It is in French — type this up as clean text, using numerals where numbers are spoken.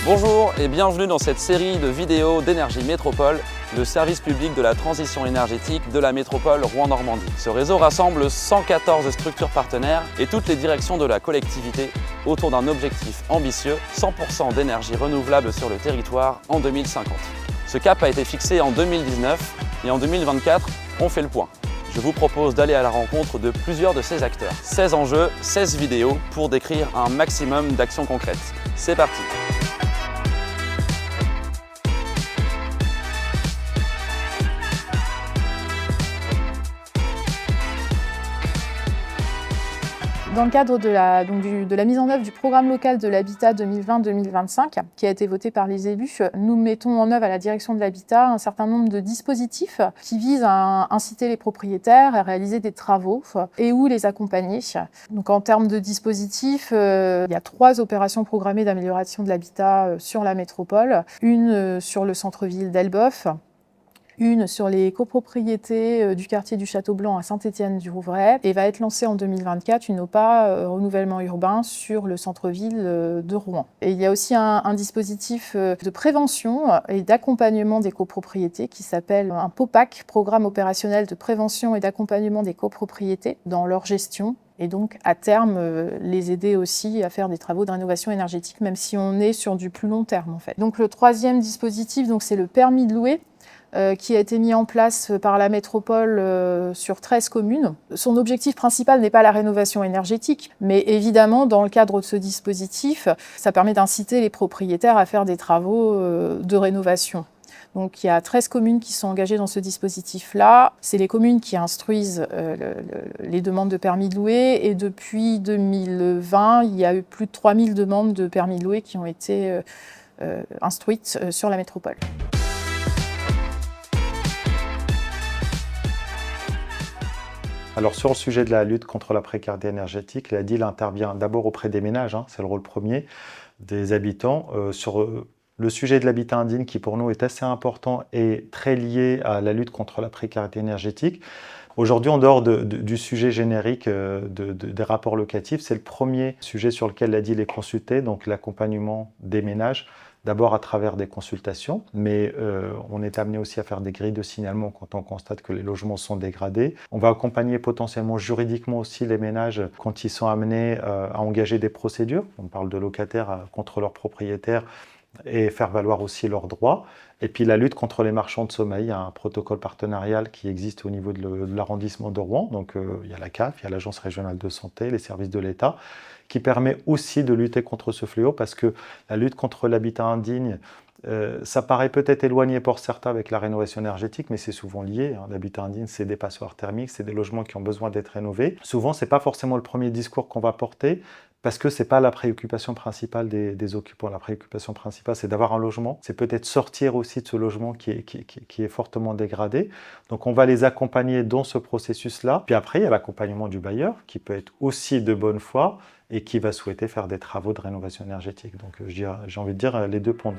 Bonjour et bienvenue dans cette série de vidéos d'Énergie Métropole, le service public de la transition énergétique de la métropole Rouen-Normandie. Ce réseau rassemble 114 structures partenaires et toutes les directions de la collectivité autour d'un objectif ambitieux, 100% d'énergie renouvelable sur le territoire en 2050. Ce cap a été fixé en 2019 et en 2024, on fait le point. Je vous propose d'aller à la rencontre de plusieurs de ces acteurs. 16 enjeux, 16 vidéos pour décrire un maximum d'actions concrètes. C'est parti! Dans le cadre de la mise en œuvre du programme local de l'habitat 2020-2025, qui a été voté par les élus, nous mettons en œuvre à la direction de l'habitat un certain nombre de dispositifs qui visent à inciter les propriétaires à réaliser des travaux et ou les accompagner. Donc en termes de dispositifs, il y a 3 opérations programmées d'amélioration de l'habitat sur la métropole. Une sur le centre-ville d'Elbeuf, une sur les copropriétés du quartier du Château-Blanc à Saint-Étienne-du-Rouvray et va être lancée en 2024 une OPA renouvellement urbain sur le centre-ville de Rouen. Et il y a aussi un dispositif de prévention et d'accompagnement des copropriétés qui s'appelle un POPAC, Programme opérationnel de prévention et d'accompagnement des copropriétés dans leur gestion. Et donc, à terme, les aider aussi à faire des travaux de rénovation énergétique, même si on est sur du plus long terme, en fait. Donc, le 3e dispositif, c'est le permis de louer, qui a été mis en place par la métropole sur 13 communes. Son objectif principal n'est pas la rénovation énergétique, mais évidemment, dans le cadre de ce dispositif, ça permet d'inciter les propriétaires à faire des travaux de rénovation. Donc il y a 13 communes qui sont engagées dans ce dispositif-là. C'est les communes qui instruisent les demandes de permis de louer et depuis 2020, il y a eu plus de 3000 demandes de permis de louer qui ont été instruites sur la métropole. Alors sur le sujet de la lutte contre la précarité énergétique, la DIL intervient d'abord auprès des ménages, c'est le rôle premier des habitants. Sur le sujet de l'habitat indigne qui pour nous est assez important et très lié à la lutte contre la précarité énergétique. Aujourd'hui, en dehors du sujet générique des rapports locatifs, c'est le premier sujet sur lequel la DIL est consultée, donc l'accompagnement des ménages. D'abord à travers des consultations, mais on est amené aussi à faire des grilles de signalement quand on constate que les logements sont dégradés. On va accompagner potentiellement juridiquement aussi les ménages quand ils sont amenés à engager des procédures. On parle de locataires contre leurs propriétaires et faire valoir aussi leurs droits. Et puis la lutte contre les marchands de sommeil, il y a un protocole partenarial qui existe au niveau de l'arrondissement de Rouen. Donc il y a la CAF, il y a l'Agence régionale de santé, les services de l'État, qui permet aussi de lutter contre ce fléau parce que la lutte contre l'habitat indigne, ça paraît peut-être éloigné pour certains avec la rénovation énergétique, mais c'est souvent lié. L'habitat indigne, c'est des passoires thermiques, c'est des logements qui ont besoin d'être rénovés. Souvent, ce n'est pas forcément le premier discours qu'on va porter, parce que ce n'est pas la préoccupation principale des occupants. La préoccupation principale, c'est d'avoir un logement. C'est peut-être sortir aussi de ce logement qui est fortement dégradé. Donc, on va les accompagner dans ce processus-là. Puis après, il y a l'accompagnement du bailleur, qui peut être aussi de bonne foi et qui va souhaiter faire des travaux de rénovation énergétique. Donc, j'ai envie de dire les deux pendant.